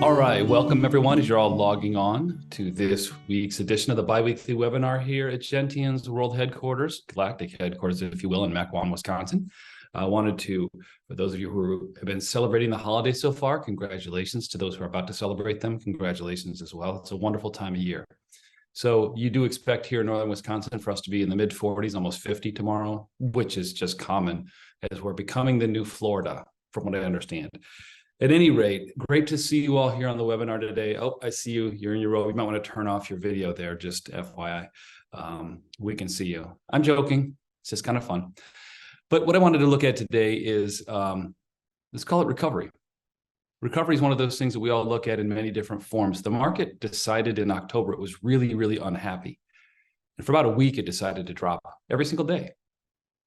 All right, welcome everyone as you're all logging on to this week's edition of the biweekly webinar here at Gentian's World Headquarters, Galactic Headquarters, if you will, in Mequon, Wisconsin. I wanted to, for those of you who have been celebrating the holidays so far, congratulations. To those who are about to celebrate them, congratulations as well. It's a wonderful time of year. So you do expect here in northern Wisconsin for us to be in the mid 40s, almost 50 tomorrow, which is just common as we're becoming the new Florida, from what I understand. At any rate, great to see you all here on the webinar today. Oh, I see you. You're in your row. You might want to turn off your video there, just FYI. We can see you. I'm joking. It's just kind of fun. But what I wanted to look at today is, let's call it recovery. Recovery is one of those things that we all look at in many different forms. The market decided in October it was really, really unhappy. And for about a week, it decided to drop every single day.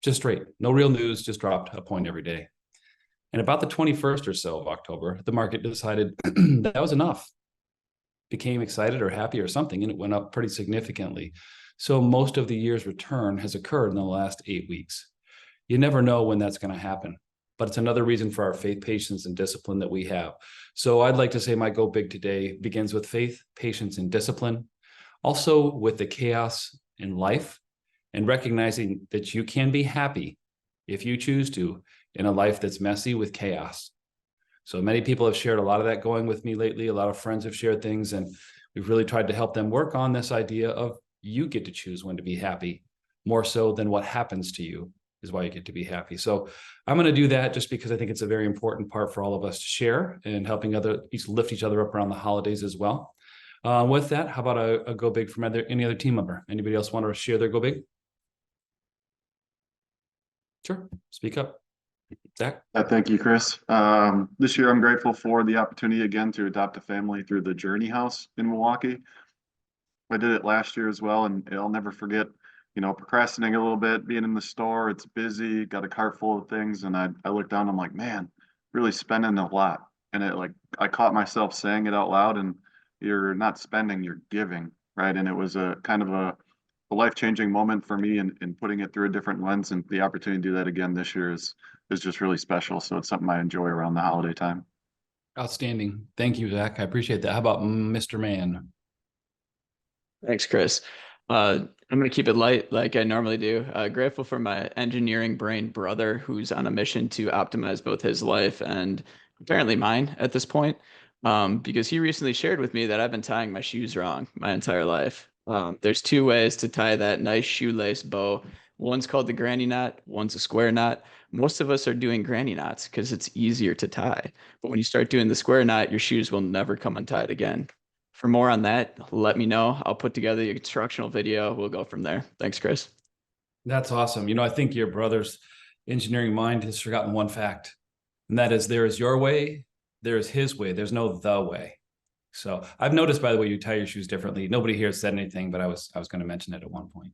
Just straight. No real news, just dropped a point every day. And about the 21st or so of October, the market decided that was enough, became excited or happy or something, and it went up pretty significantly. So most of the year's return has occurred in the last 8 weeks. You never know when that's going to happen, but it's another reason for our faith, patience, and discipline that we have. So I'd like to say my Go Big today begins with faith, patience, and discipline, also with the chaos in life, and recognizing that you can be happy if you choose to, in a life that's messy with chaos. So many people have shared a lot of that going with me lately. A lot of friends have shared things, and we've really tried to help them work on this idea of you get to choose when to be happy, more so than what happens to you is why you get to be happy. So I'm going to do that just because I think it's a very important part for all of us to share and helping each lift each other up around the holidays as well. With that, how about a Go Big from any other team member? Anybody else want to share their Go Big? Sure, speak up. Zach? Thank you, Chris. This year, I'm grateful for the opportunity again to adopt a family through the Journey House in Milwaukee. I did it last year as well, and I'll never forget, procrastinating a little bit, being in the store, it's busy, got a cart full of things, and I looked down, I'm like, man, really spending a lot. And I caught myself saying it out loud, and you're not spending, you're giving, right? And it was a kind of a life-changing moment for me in putting it through a different lens, and the opportunity to do that again this year is just really special. So it's something I enjoy around the holiday time. Outstanding. Thank you, Zach. I appreciate that. How about Mr. Man? Thanks, Chris. I'm going to keep it light like I normally do. Grateful for my engineering brain brother who's on a mission to optimize both his life and apparently mine at this point, because he recently shared with me that I've been tying my shoes wrong my entire life. There's two ways to tie that nice shoelace bow. One's called the granny knot, one's a square knot. Most of us are doing granny knots because it's easier to tie. But when you start doing the square knot, your shoes will never come untied again. For more on that, let me know. I'll put together the instructional video. We'll go from there. Thanks, Chris. That's awesome. I think your brother's engineering mind has forgotten one fact, and that is there is your way, there is his way. There's no the way. So I've noticed, by the way, you tie your shoes differently. Nobody here said anything, but I was going to mention it at one point.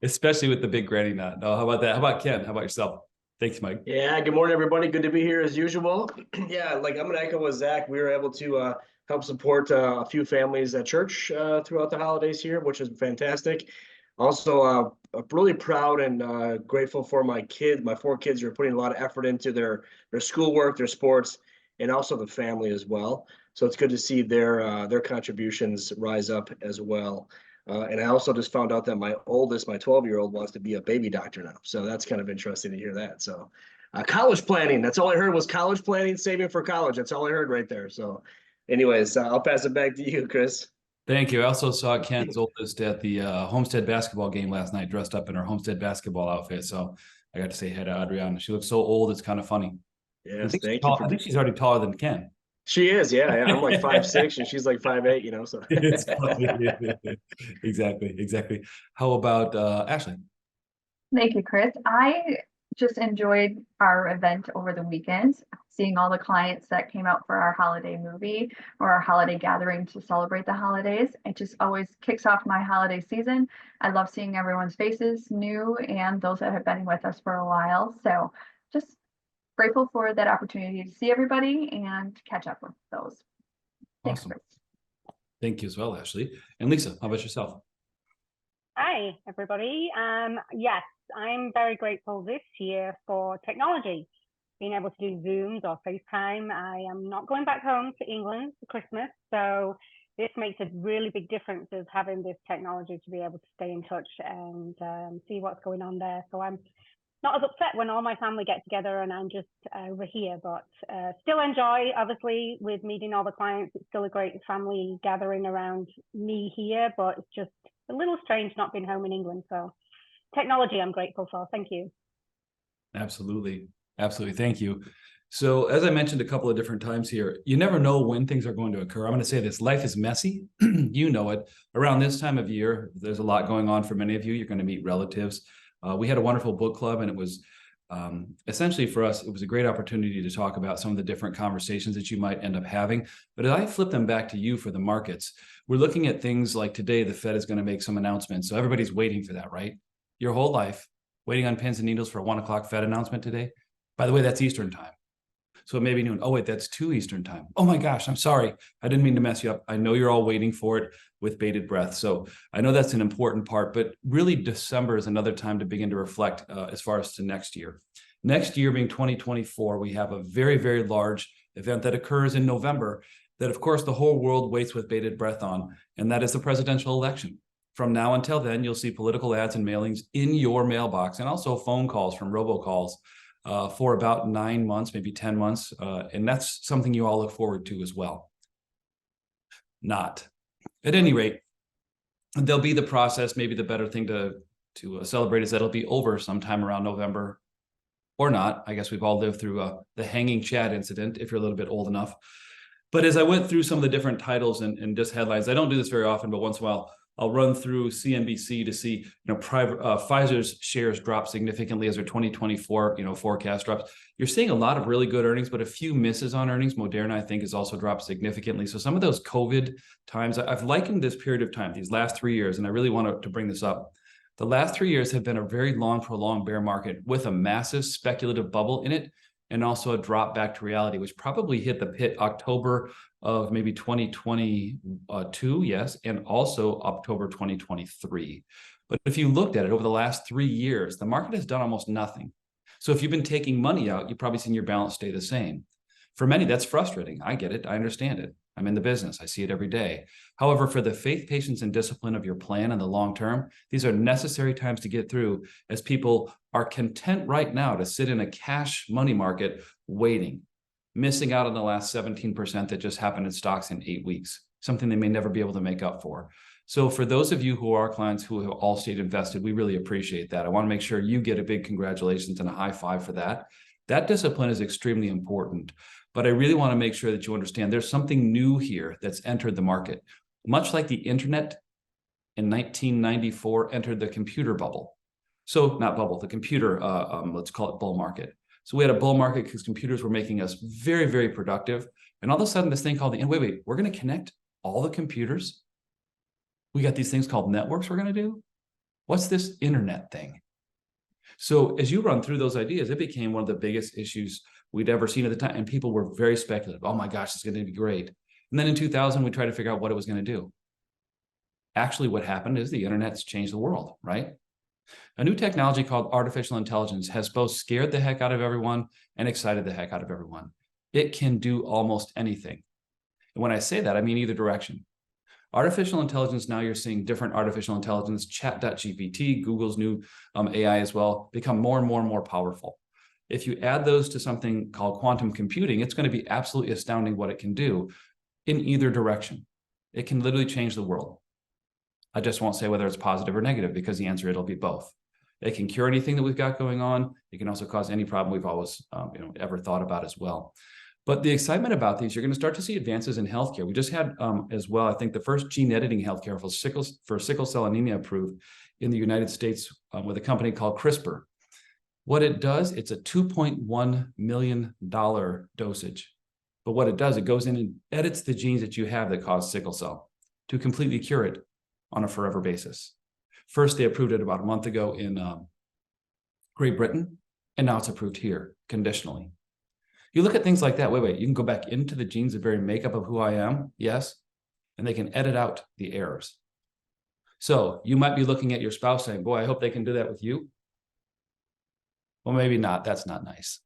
Especially with the big granny knot. Oh, how about that? How about Ken? How about yourself? Thanks, Mike. Yeah, good morning, everybody. Good to be here as usual. Yeah, I'm going to echo with Zach. We were able to help support a few families at church throughout the holidays here, which is fantastic. Also, really proud and grateful for my kids. My 4 kids are putting a lot of effort into their schoolwork, their sports, and also the family as well. So it's good to see their contributions rise up as well. And I also just found out that my oldest, my 12-year-old, wants to be a baby doctor now. So that's kind of interesting to hear that. So college planning, that's all I heard was college planning, saving for college. That's all I heard right there. So anyways, I'll pass it back to you, Chris. Thank you. I also saw Ken's oldest at the Homestead basketball game last night, dressed up in her Homestead basketball outfit. So I got to say hi to Adriana. She looks so old, it's kind of funny. Yes, I think she's already taller than Ken. She is, yeah. I'm like 5'6", and she's like 5'8", so. Exactly. How about Ashley? Thank you, Chris. I just enjoyed our event over the weekend, seeing all the clients that came out for our holiday movie or our holiday gathering to celebrate the holidays. It just always kicks off my holiday season. I love seeing everyone's faces, new and those that have been with us for a while. So just grateful for that opportunity to see everybody and catch up with those. Thanks, Awesome. Chris. Thank you as well, Ashley. And Lisa, how about yourself? Hi, everybody. Yes, I'm very grateful this year for technology being able to do Zooms or FaceTime. I am not going back home to England for Christmas, so this makes a really big difference of having this technology to be able to stay in touch and see what's going on there. So I'm not as upset when all my family get together and I'm just over here, but still enjoy, obviously, with meeting all the clients. It's still a great family gathering around me here, but it's just a little strange not being home in England. So technology I'm grateful for. Thank you. Absolutely. Absolutely. Thank you. So as I mentioned a couple of different times here, you never know when things are going to occur. I'm going to say this: life is messy. You know it. Around this time of year, there's a lot going on for many of you. You're going to meet relatives. We had a wonderful book club, and it was essentially for us, it was a great opportunity to talk about some of the different conversations that you might end up having. But as I flip them back to you for the markets, we're looking at things like today, the Fed is going to make some announcements. So everybody's waiting for that, right? Your whole life, waiting on pins and needles for a 1 o'clock Fed announcement today. By the way, that's Eastern time. So it may be noon. Oh, wait, that's 2 Eastern time. Oh my gosh, I'm sorry. I didn't mean to mess you up. I know you're all waiting for it with bated breath. So I know that's an important part, but really December is another time to begin to reflect as far as to next year. Next year being 2024, we have a very, very large event that occurs in November that, of course, the whole world waits with bated breath on, and that is the presidential election. From now until then, you'll see political ads and mailings in your mailbox, and also phone calls from robocalls for about 9 months, maybe 10 months. And that's something you all look forward to as well. Not. At any rate, there'll be the process. Maybe the better thing to celebrate is that it'll be over sometime around November, or not. I guess we've all lived through the hanging Chad incident, if you're a little bit old enough. But as I went through some of the different titles and just headlines, I don't do this very often, but once in a while, I'll run through CNBC to see, Pfizer's shares drop significantly as their 2024, forecast drops. You're seeing a lot of really good earnings, but a few misses on earnings. Moderna, I think, has also dropped significantly. So some of those COVID times, I've likened this period of time, these last 3 years, and I really want to bring this up. The last 3 years have been a very long, prolonged bear market with a massive speculative bubble in it, and also a drop back to reality, which probably hit the pit October of maybe 2022, yes, and also October 2023. But if you looked at it over the last 3 years, the market has done almost nothing. So if you've been taking money out, you've probably seen your balance stay the same. For many, that's frustrating. I get it. I understand it. I'm in the business. I see it every day. However, for the faith, patience, and discipline of your plan in the long term, these are necessary times to get through, as people are content right now to sit in a cash money market waiting, missing out on the last 17% that just happened in stocks in 8 weeks, something they may never be able to make up for. So for those of you who are clients who have all stayed invested, we really appreciate that. I want to make sure you get a big congratulations and a high five for that. That discipline is extremely important. But I really want to make sure that you understand there's something new here that's entered the market. Much like the internet in 1994 entered the computer bubble. So not bubble, the computer, let's call it bull market. So we had a bull market because computers were making us very, very productive. And all of a sudden this thing called wait, we're going to connect all the computers. We got these things called networks we're going to do. What's this internet thing? So as you run through those ideas, it became one of the biggest issues we'd ever seen at the time. And people were very speculative. Oh my gosh, it's going to be great. And then in 2000, we tried to figure out what it was going to do. Actually, what happened is the internet's changed the world, right? A new technology called artificial intelligence has both scared the heck out of everyone and excited the heck out of everyone. It can do almost anything. And when I say that, I mean either direction. Artificial intelligence, now you're seeing different artificial intelligence, chat.gpt, Google's new AI as well, become more and more and more powerful. If you add those to something called quantum computing, it's going to be absolutely astounding what it can do in either direction. It can literally change the world. I just won't say whether it's positive or negative, because the answer, it'll be both. It can cure anything that we've got going on. It can also cause any problem we've always ever thought about as well. But the excitement about these, you're going to start to see advances in healthcare. We just had as well, I think, the first gene editing healthcare for sickle cell anemia approved in the United States with a company called CRISPR. What it does, it's a $2.1 million dosage. But what it does, it goes in and edits the genes that you have that cause sickle cell to completely cure it on a forever basis. First, they approved it about a month ago in Great Britain, and now it's approved here conditionally. You look at things like that, wait, you can go back into the genes, the very makeup of who I am, yes, and they can edit out the errors. So you might be looking at your spouse saying, boy, I hope they can do that with you. Well, maybe not. That's not nice.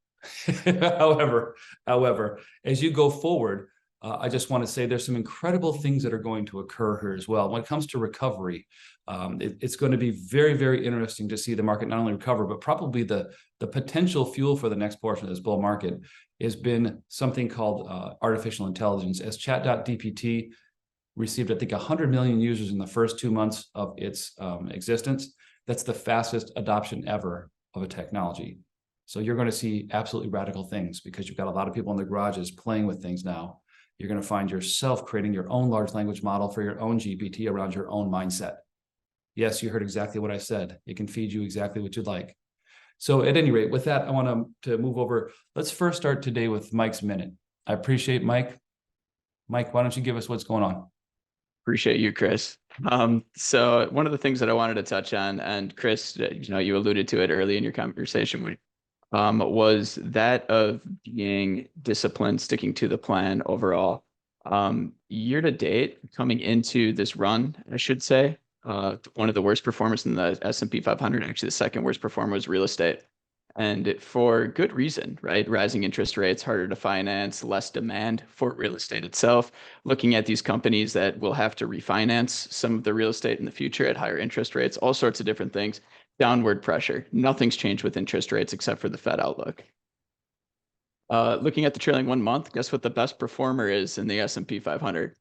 However, as you go forward, I just want to say there's some incredible things that are going to occur here as well. When it comes to recovery, it's going to be very, very interesting to see the market not only recover, but probably the potential fuel for the next portion of this bull market has been something called artificial intelligence. As Chat.dpt received, I think, 100 million users in the first 2 months of its existence. That's the fastest adoption ever of a technology. So you're going to see absolutely radical things because you've got a lot of people in their garages playing with things now. You're going to find yourself creating your own large language model for your own GPT around your own mindset. Yes, you heard exactly what I said. It can feed you exactly what you'd like. So at any rate, with that, I want to move over. Let's first start today with Mike's Minute. I appreciate Mike. Mike, why don't you give us what's going on? Appreciate you, Chris. So one of the things that I wanted to touch on, and Chris, you alluded to it early in your conversation, was that of being disciplined, sticking to the plan overall. Year to date, coming into this run, I should say, one of the worst performers in the S&P 500, actually the second worst performer was real estate. And for good reason, right? Rising interest rates, harder to finance, less demand for real estate itself. Looking at these companies that will have to refinance some of the real estate in the future at higher interest rates, all sorts of different things. Downward pressure. Nothing's changed with interest rates except for the Fed outlook. Looking at the trailing 1 month, guess what the best performer is in the S&P 500?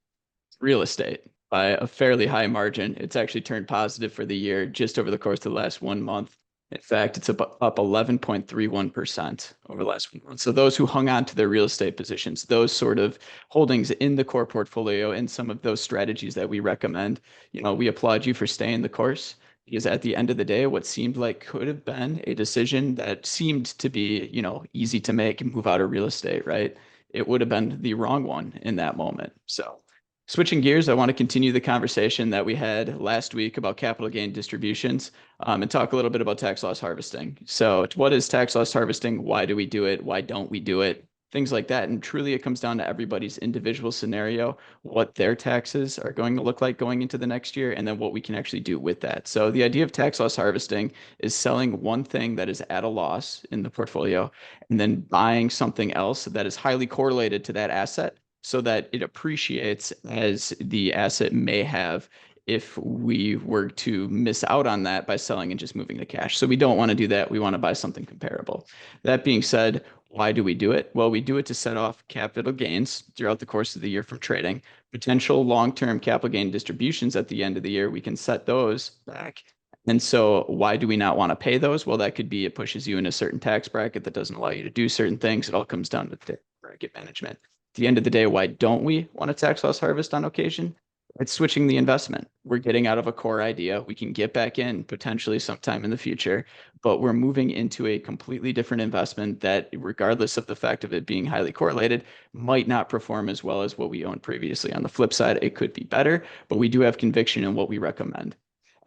Real estate by a fairly high margin. It's actually turned positive for the year just over the course of the last 1 month. In fact, it's up 11.31% over the last 1 month. So those who hung on to their real estate positions, those sort of holdings in the core portfolio and some of those strategies that we recommend, we applaud you for staying the course. Because at the end of the day, what seemed like could have been a decision that seemed to be, easy to make and move out of real estate, right? It would have been the wrong one in that moment. So switching gears, I want to continue the conversation that we had last week about capital gain distributions and talk a little bit about tax loss harvesting. So what is tax loss harvesting? Why do we do it? Why don't we do it? Things like that. And truly, it comes down to everybody's individual scenario, what their taxes are going to look like going into the next year, and then what we can actually do with that. So the idea of tax loss harvesting is selling one thing that is at a loss in the portfolio and then buying something else that is highly correlated to that asset so that it appreciates as the asset may have if we were to miss out on that by selling and just moving the cash. So we don't want to do that. We want to buy something comparable. That being said, why do we do it? Well, we do it to set off capital gains throughout the course of the year from trading. Potential long-term capital gain distributions at the end of the year, we can set those back. And so why do we not want to pay those? Well, that could be it pushes you in a certain tax bracket that doesn't allow you to do certain things. It all comes down to bracket management. At the end of the day, why don't we want a tax loss harvest on occasion? It's switching the investment. We're getting out of a core idea. We can get back in potentially sometime in the future, but we're moving into a completely different investment that, regardless of the fact of it being highly correlated, might not perform as well as what we owned previously. On the flip side, it could be better, but we do have conviction in what we recommend.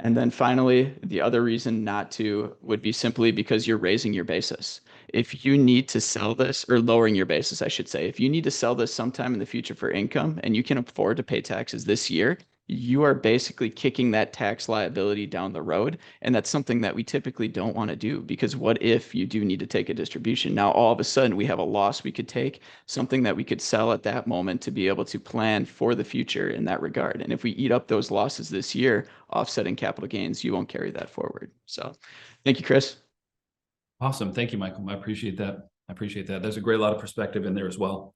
And then finally, the other reason not to would be simply because you're raising your basis. If you need to sell this, or lowering your basis, I should say, if you need to sell this sometime in the future for income and you can afford to pay taxes this year, you are basically kicking that tax liability down the road. And that's something that we typically don't want to do, because what if you do need to take a distribution? Now, all of a sudden, we have a loss we could take, something that we could sell at that moment to be able to plan for the future in that regard. And if we eat up those losses this year, offsetting capital gains, you won't carry that forward. So thank you, Chris. Awesome. Thank you, Michael. I appreciate that. There's a great lot of perspective in there as well.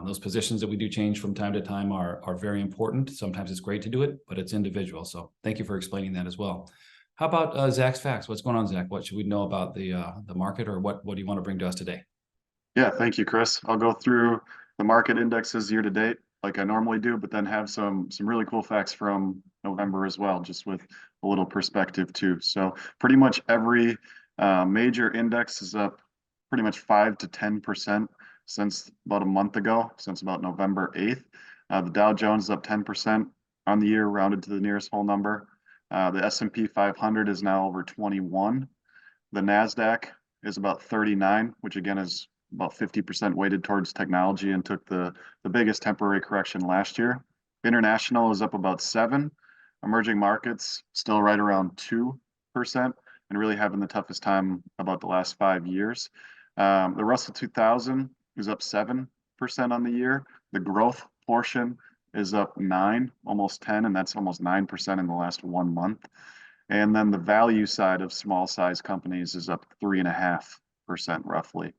Those positions that we do change from time to time are very important. Sometimes it's great to do it, but it's individual. So thank you for explaining that as well. How about Zach's facts? What's going on, Zach? What should we know about the market, or what do you want to bring to us today? Yeah, thank you, Chris. I'll go through the market indexes year to date like I normally do, but then have some really cool facts from November as well, just with a little perspective too. So pretty much every major index is up pretty much 5 to 10% since about a month ago, since about November 8th. The Dow Jones is up 10% on the year, rounded to the nearest whole number. The S&P 500 is now over 21. The NASDAQ is about 39, which again is about 50% weighted towards technology and took the biggest temporary correction last year. International is up about 7. Emerging markets still right around 2%, and really having the toughest time about the last 5 years. The Russell 2000 is up 7% on the year. The growth portion is up 9, almost 10, and that's almost 9% in the last 1 month. And then the value side of small size companies is up 3.5% roughly.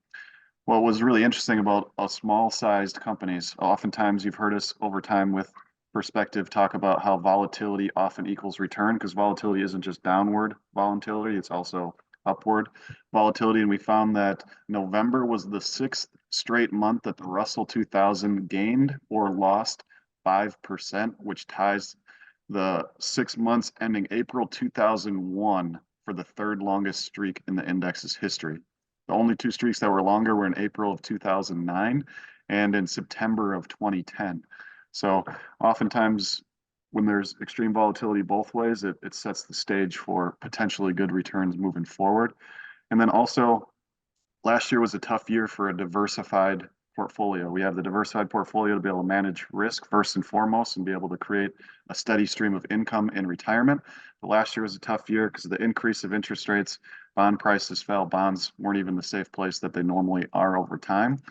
What was really interesting about small sized companies, oftentimes you've heard us over time with perspective talk about how volatility often equals return, because volatility isn't just downward volatility, it's also upward volatility. And we found that November was the 6th straight month that the Russell 2000 gained or lost 5%, which ties the 6 months ending April 2001 for the third longest streak in the index's history. The only 2 streaks that were longer were in April of 2009 and in September of 2010. So oftentimes when there's extreme volatility both ways, it sets the stage for potentially good returns moving forward. And then also last year was a tough year for a diversified portfolio. We have the diversified portfolio to be able to manage risk first and foremost and be able to create a steady stream of income in retirement. But last year was a tough year because of the increase of interest rates. Bond prices fell. Bonds weren't even the safe place that they normally are over time.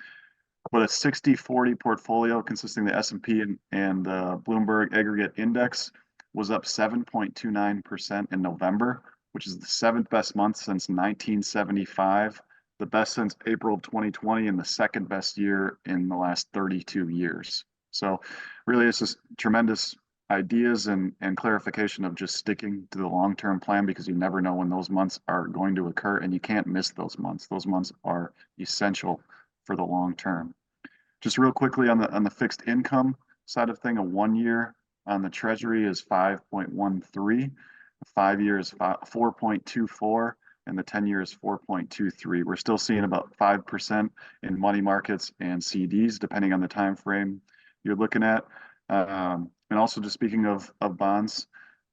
But a 60-40 portfolio consisting of the S&P and the Bloomberg Aggregate Index was up 7.29% in November, which is the 7th best month since 1975, the best since April of 2020, and the 2nd best year in the last 32 years. So really it's just tremendous ideas and clarification of just sticking to the long-term plan, because you never know when those months are going to occur and you can't miss those months. Those months are essential for the long term. Just real quickly on the fixed income side of thing, a 1 year on the treasury is 5.13, 5 years 4.24, and the 10 year is 4.23. We're still seeing about 5% in money markets and CDs, depending on the time frame you're looking at. And also just speaking of bonds,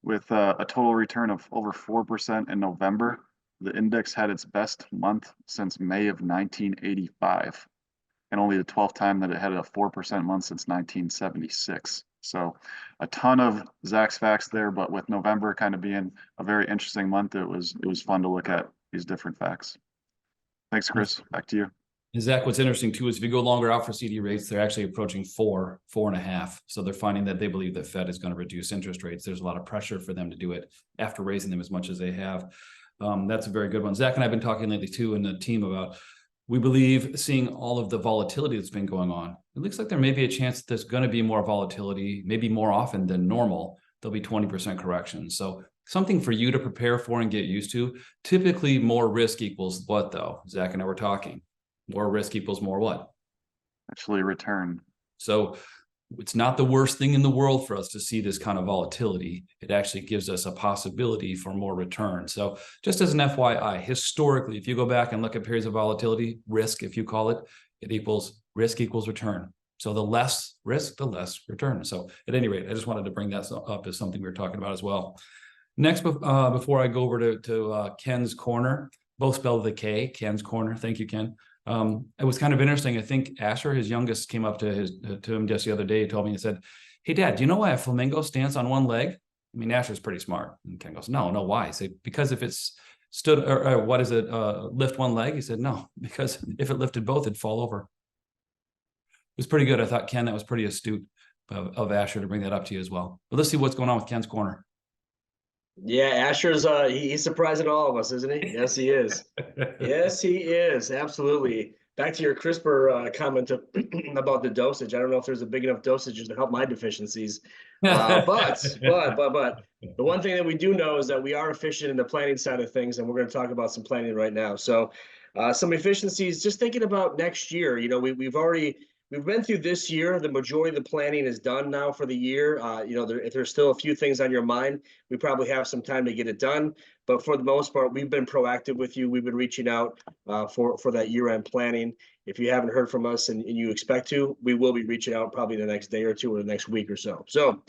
with a total return of over 4% in November, the index had its best month since May of 1985, and only the 12th time that it had a 4% month since 1976. So a ton of Zach's facts there, but with November kind of being a very interesting month, it was fun to look at these different facts. Thanks, Chris. Back to you. And Zach, what's interesting too is if you go longer out for CD rates, they're actually approaching 4.5. So they're finding that they believe that Fed is going to reduce interest rates. There's a lot of pressure for them to do it after raising them as much as they have. That's a very good one. Zach and I have been talking lately too in the team about, we believe, seeing all of the volatility that's been going on, it looks like there may be a chance that there's going to be more volatility, maybe more often than normal. There'll be 20% corrections. So something for you to prepare for and get used to. Typically more risk equals what though? Zach and I were talking. More risk equals more what? Actually return. So it's not the worst thing in the world for us to see this kind of volatility. It actually gives us a possibility for more return. So just as an FYI, historically, if you go back and look at periods of volatility, risk, if you call it, it equals risk equals return. So the less risk, the less return. So at any rate, I just wanted to bring that up as something we were talking about as well. Next, before I go over to Ken's Corner, both spelled with a K, Ken's Corner. Thank you, Ken. It was kind of interesting. I think Asher, his youngest, came up to him just the other day. He told me, he said, "Hey, Dad, do you know why a flamingo stands on one leg?" I mean, Asher's pretty smart. And Ken goes, No, why? I say, because if it's stood, or what is it, lift one leg? He said, no, because if it lifted both, it'd fall over. It was pretty good. I thought, Ken, that was pretty astute of Asher to bring that up to you as well. But let's see what's going on with Ken's Corner. Yeah, Asher's he's surprising all of us, isn't he? Yes, he is. Yes, he is. Absolutely. Back to your CRISPR comment about the dosage. I don't know if there's a big enough dosage to help my deficiencies. But the one thing that we do know is that we are efficient in the planning side of things, and we're going to talk about some planning right now. So some efficiencies, just thinking about next year, you know, we've been through this year. The majority of the planning is done now for the year. You know, if there's still a few things on your mind, we probably have some time to get it done. But for the most part, we've been proactive with you. We've been reaching out for that year-end planning. If you haven't heard from us and you expect to, we will be reaching out probably the next day or two or the next week or so. So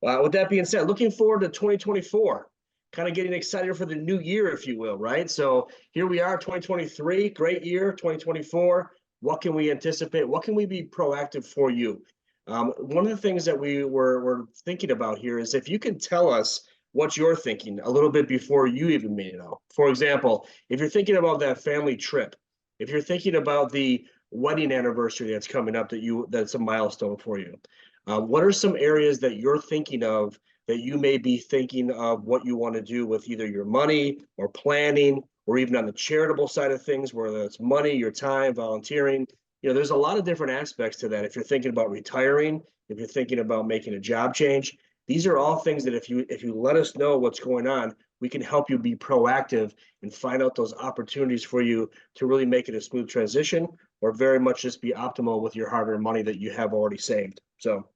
with that being said, looking forward to 2024. Kind of getting excited for the new year, if you will, right? So here we are, 2023, great year, 2024. What can we anticipate? What can we be proactive for you? One of the things that we were thinking about here is if you can tell us what you're thinking a little bit before you even made it out. For example, if you're thinking about that family trip, If you're thinking about the wedding anniversary that's coming up, that's a milestone for you. What are some areas that you're thinking of that you may be thinking of what you want to do with either your money or planning, or even on the charitable side of things, whether it's money, your time, volunteering? There's a lot of different aspects to that. If you're thinking about retiring, if you're thinking about making a job change, these are all things that if you let us know what's going on, we can help you be proactive and find out those opportunities for you to really make it a smooth transition, or very much just be optimal with your hard-earned money that you have already saved. So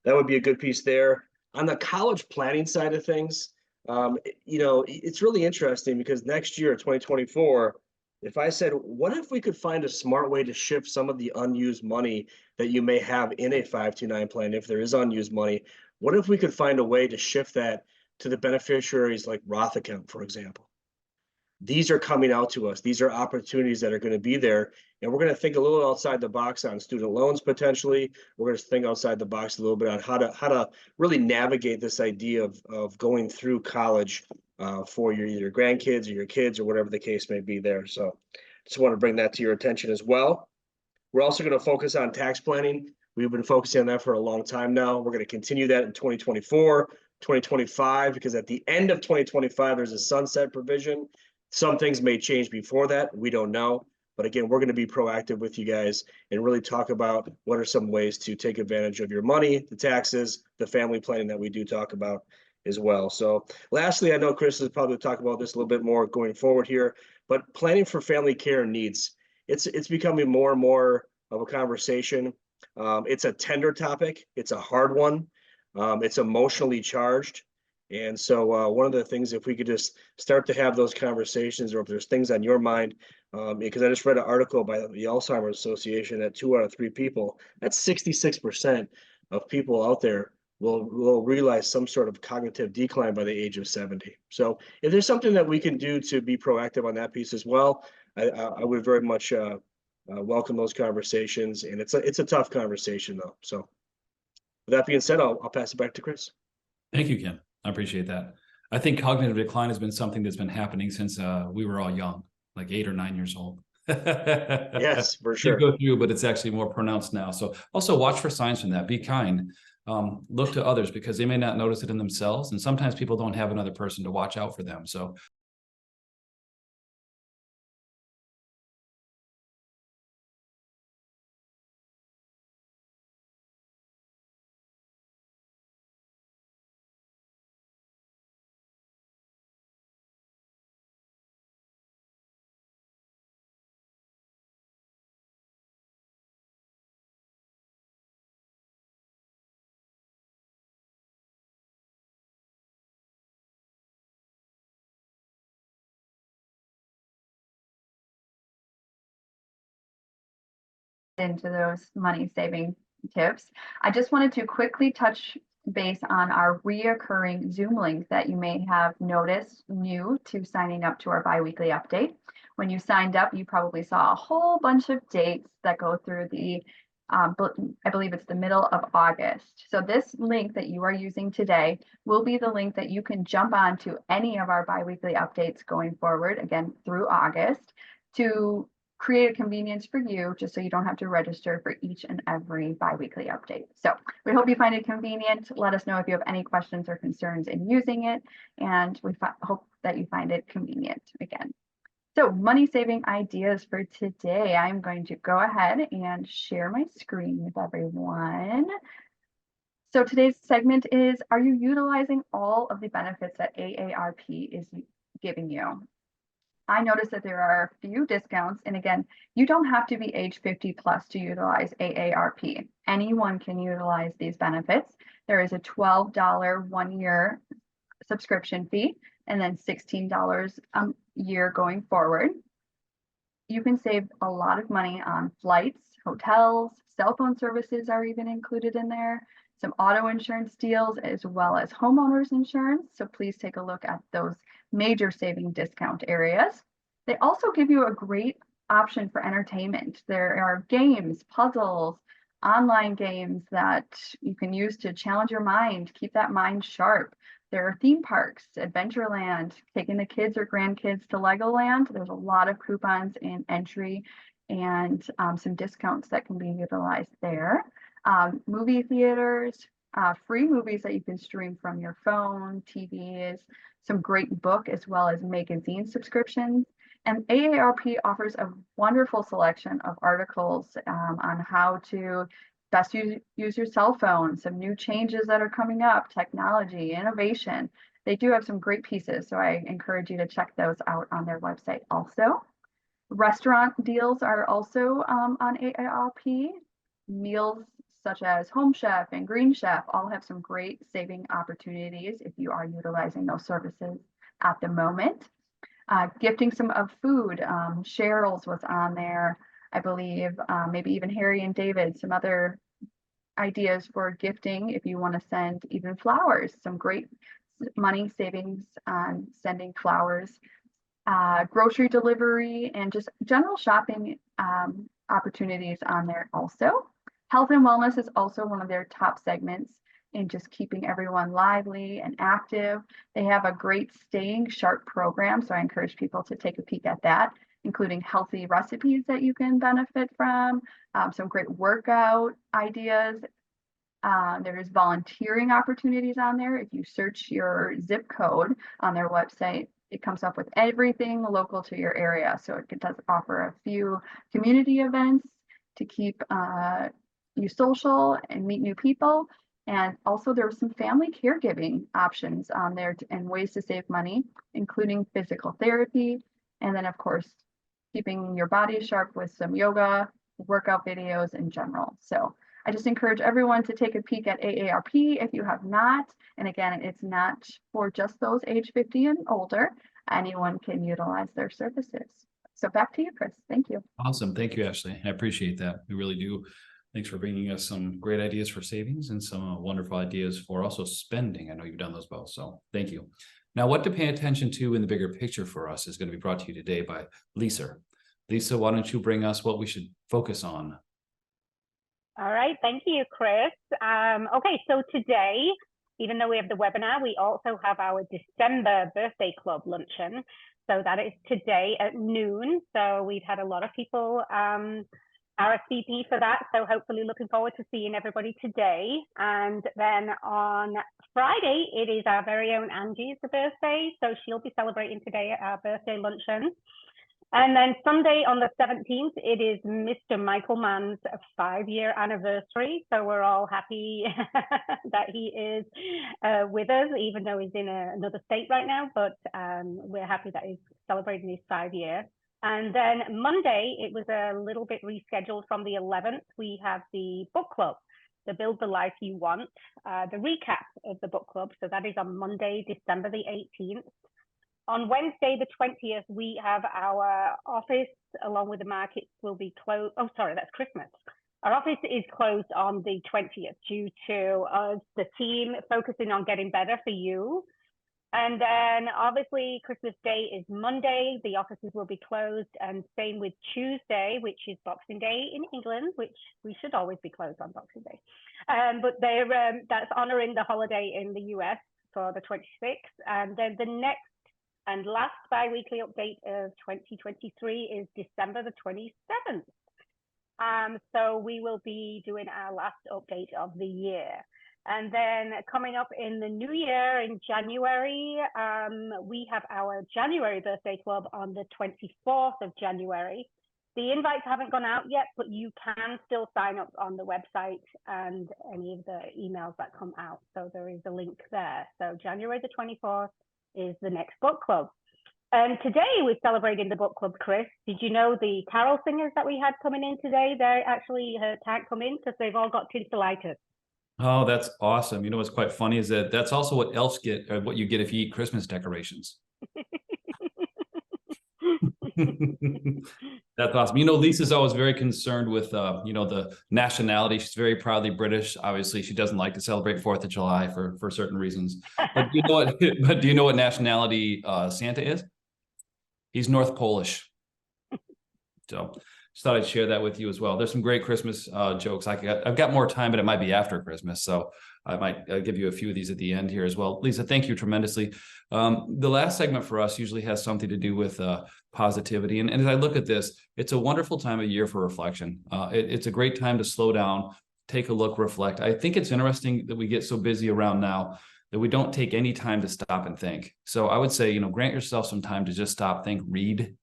that would be a good piece there. On the college planning side of things, it's really interesting because next year, 2024, if I said, what if we could find a smart way to shift some of the unused money that you may have in a 529 plan, if there is unused money, what if we could find a way to shift that to the beneficiaries like Roth account, for example? These are coming out to us. These are opportunities that are going to be there. And we're going to think a little outside the box on student loans, potentially. We're going to think outside the box a little bit on how to really navigate this idea of going through college for your either grandkids or your kids or whatever the case may be there. So just want to bring that to your attention as well. We're also going to focus on tax planning. We've been focusing on that for a long time now. We're going to continue that in 2024, 2025, because at the end of 2025, there's a sunset provision. Some things may change before that. We don't know. But again, we're going to be proactive with you guys and really talk about what are some ways to take advantage of your money, the taxes, the family planning that we do talk about as well. So lastly, I know Chris will probably talk about this a little bit more going forward here, but planning for family care needs. It's becoming more and more of a conversation. It's a tender topic. It's a hard one. It's emotionally charged. And so one of the things, if we could just start to have those conversations, or if there's things on your mind, because I just read an article by the Alzheimer's Association that 2 out of 3 people, that's 66% of people out there will realize some sort of cognitive decline by the age of 70. So if there's something that we can do to be proactive on that piece as well, I would very much welcome those conversations. And it's a tough conversation though. So with that being said, I'll pass it back to Chris. Thank you, Ken. I appreciate that. I think cognitive decline has been something that's been happening since we were all young, like 8 or 9 years old. Yes, for sure. You go through, but it's actually more pronounced now. So also watch for signs from that. Be kind. Look to others because they may not notice it in themselves. And sometimes people don't have another person to watch out for them. So into those money saving tips. I just wanted to quickly touch base on our reoccurring Zoom link that you may have noticed new to signing up to our biweekly update. When you signed up, you probably saw a whole bunch of dates that go through the I believe it's the middle of August. So this link that you are using today will be the link that you can jump on to any of our biweekly updates going forward, again, through August, to create a convenience for you, just so you don't have to register for each and every biweekly update. So we hope you find it convenient. Let us know if you have any questions or concerns in using it, and we hope that you find it convenient again. So money saving ideas for today. I'm going to go ahead and share my screen with everyone. So today's segment is, are you utilizing all of the benefits that AARP is giving you? I noticed that there are a few discounts, and again, you don't have to be age 50 plus to utilize AARP. Anyone can utilize these benefits. There is a $12 1-year subscription fee, and then $16 a year going forward. You can save a lot of money on flights, hotels, cell phone services are even included in there, some auto insurance deals, as well as homeowners insurance. So please take a look at those major saving discount areas. They also give you a great option for entertainment. There are games, puzzles, online games that you can use to challenge your mind, keep that mind sharp. There are theme parks, Adventureland, taking the kids or grandkids to Legoland. There's a lot of coupons and entry and some discounts that can be utilized there. Movie theaters, free movies that you can stream from your phone, TVs, some great book as well as magazine subscriptions. And AARP offers a wonderful selection of articles on how to best use your cell phone, some new changes that are coming up, technology, innovation. They do have some great pieces, so I encourage you to check those out on their website also. Restaurant deals are also on AARP. Meals such as Home Chef and Green Chef all have some great saving opportunities if you are utilizing those services at the moment. Gifting some of food, Cheryl's was on there, I believe, maybe even Harry and David, some other ideas for gifting if you want to send even flowers, some great money savings on sending flowers. Grocery delivery and just general shopping opportunities on there also. Health and wellness is also one of their top segments in just keeping everyone lively and active. They have a great Staying Sharp program, so I encourage people to take a peek at that, including healthy recipes that you can benefit from, some great workout ideas. There's volunteering opportunities on there. If you search your zip code on their website, it comes up with everything local to your area. So it does offer a few community events to keep you social and meet new people. And also there were some family caregiving options on there and ways to save money, including physical therapy. And then of course, keeping your body sharp with some yoga, workout videos in general. So I just encourage everyone to take a peek at AARP if you have not. And again, it's not for just those age 50 and older. Anyone can utilize their services. So back to you, Chris. Thank you. Awesome. Thank you, Ashley. I appreciate that. We really do. Thanks for bringing us some great ideas for savings and some wonderful ideas for also spending. I know you've done those both, so thank you. Now, what to pay attention to in the bigger picture for us is going to be brought to you today by Lisa. Lisa, why don't you bring us what we should focus on? All right. Thank you, Chris. Okay, so today, even though we have the webinar, we also have our December birthday club luncheon. So that is today at noon. So we've had a lot of people RSVP for that. So hopefully looking forward to seeing everybody today. And then on Friday, it is our very own Angie's birthday. So she'll be celebrating today at our birthday luncheon. And then Sunday on the 17th, it is Mr. Michael Mann's 5-year anniversary. So we're all happy that he is with us, even though he's in another state right now. But we're happy that he's celebrating his 5-year. And then Monday, it was a little bit rescheduled from the 11th. We have the book club, the Build the Life You Want, the recap of the book club. So that is on Monday, December the 18th. On Wednesday, the 20th, we have our office along with the markets will be closed. Oh, sorry, that's Christmas. Our office is closed on the 20th due to us, the team focusing on getting better for you. And then obviously Christmas Day is Monday. The offices will be closed, and same with Tuesday, which is Boxing Day in England, which we should always be closed on Boxing Day. But that's honoring the holiday in the US for the 26th. And then the next and last bi-weekly update of 2023 is December the 27th. So we will be doing our last update of the year. And then coming up in the new year in January, we have our January birthday club on the 24th of January. The invites haven't gone out yet, but you can still sign up on the website and any of the emails that come out. So there is a link there. So January the 24th is the next book club. And today we're celebrating the book club, Chris. Did you know the carol singers that we had coming in today, they actually can't come in because they've all got tinselitis. Oh, that's awesome. You know what's quite funny is that that's also what elves get, or what you get if you eat Christmas decorations. That's awesome. You know, Lisa's always very concerned with, you know, the nationality. She's very proudly British. Obviously, she doesn't like to celebrate 4th of July for certain reasons. But do you know what? But do you know what nationality Santa is? He's North Polish. So just thought I'd share that with you as well. There's some great Christmas jokes. I've got more time, but it might be after Christmas. So I might give you a few of these at the end here as well. Lisa, thank you tremendously. The last segment for us usually has something to do with positivity. And as I look at this, it's a wonderful time of year for reflection. It's a great time to slow down, take a look, reflect. I think it's interesting that we get so busy around now that we don't take any time to stop and think. So I would say, you know, grant yourself some time to just stop, think, read,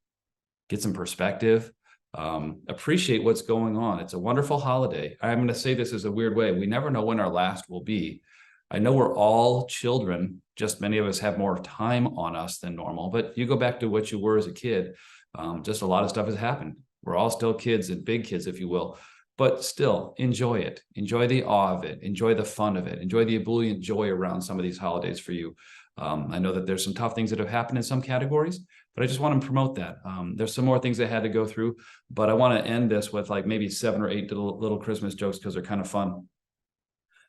get some perspective, appreciate what's going on. It's a wonderful holiday. I'm going to say this as a weird way. We never know when our last will be. I know we're all children, just many of us have more time on us than normal, but you go back to what you were as a kid, just a lot of stuff has happened. We're all still kids and big kids, if you will, but still enjoy it. Enjoy the awe of it. Enjoy the fun of it. Enjoy the ebullient joy around some of these holidays for you. I know that there's some tough things that have happened in some categories, but I just want to promote that. There's some more things I had to go through, but I want to end this with like maybe 7 or 8 little Christmas jokes because they're kind of fun.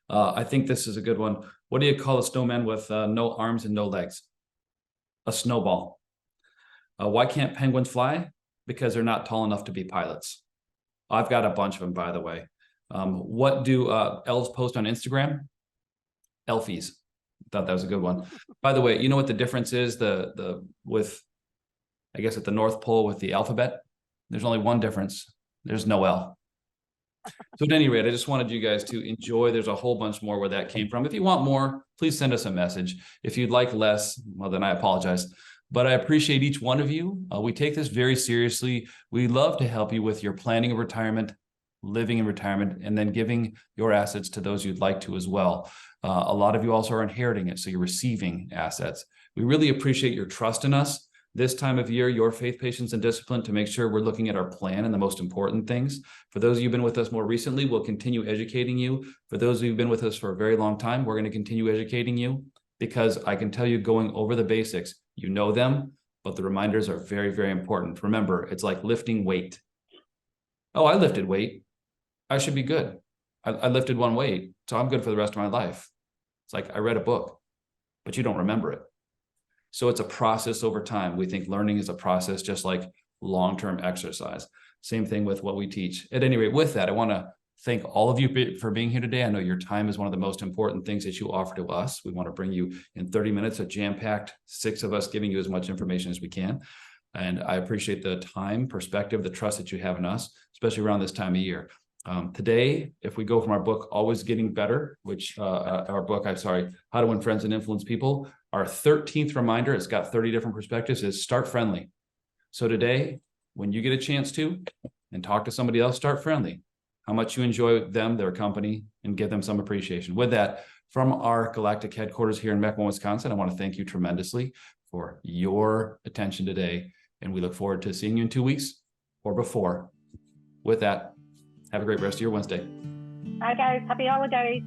I think this is a good one. What do you call a snowman with no arms and no legs? A snowball. Why can't penguins fly? Because they're not tall enough to be pilots. I've got a bunch of them, by the way. What do elves post on Instagram? Elfies. Thought that was a good one. By the way, you know what the difference is with, I guess, at the North Pole with the alphabet? There's only one difference. There's no L. So at any rate, I just wanted you guys to enjoy. There's a whole bunch more where that came from. If you want more, please send us a message. If you'd like less, well, then I apologize. But I appreciate each one of you. We take this very seriously. We love to help you with your planning of retirement, living in retirement, and then giving your assets to those you'd like to as well. A lot of you also are inheriting it, so you're receiving assets. We really appreciate your trust in us. This time of year, your faith, patience, and discipline to make sure we're looking at our plan and the most important things. For those of you who've been with us more recently, we'll continue educating you. For those of you who've been with us for a very long time, we're going to continue educating you because I can tell you going over the basics, you know them, but the reminders are very, very important. Remember, it's like lifting weight. Oh, I lifted weight. I should be good. I lifted one weight, so I'm good for the rest of my life. It's like I read a book, but you don't remember it. So it's a process over time. We think learning is a process, just like long-term exercise. Same thing with what we teach. At any rate, with that, I want to thank all of you for being here today. I know your time is one of the most important things that you offer to us. We want to bring you in 30 minutes, a jam-packed 6 of us giving you as much information as we can. And I appreciate the time, perspective, the trust that you have in us, especially around this time of year. Today, if we go from our book, Always Getting Better, which How to Win Friends and Influence People, our 13th reminder, it's got 30 different perspectives, is start friendly. So today, when you get a chance to, and talk to somebody else, start friendly. How much you enjoy them, their company, and give them some appreciation. With that, from our galactic headquarters here in Mequon, Wisconsin, I want to thank you tremendously for your attention today. And we look forward to seeing you in 2 weeks or before. With that, have a great rest of your Wednesday. Bye, guys. Happy holidays.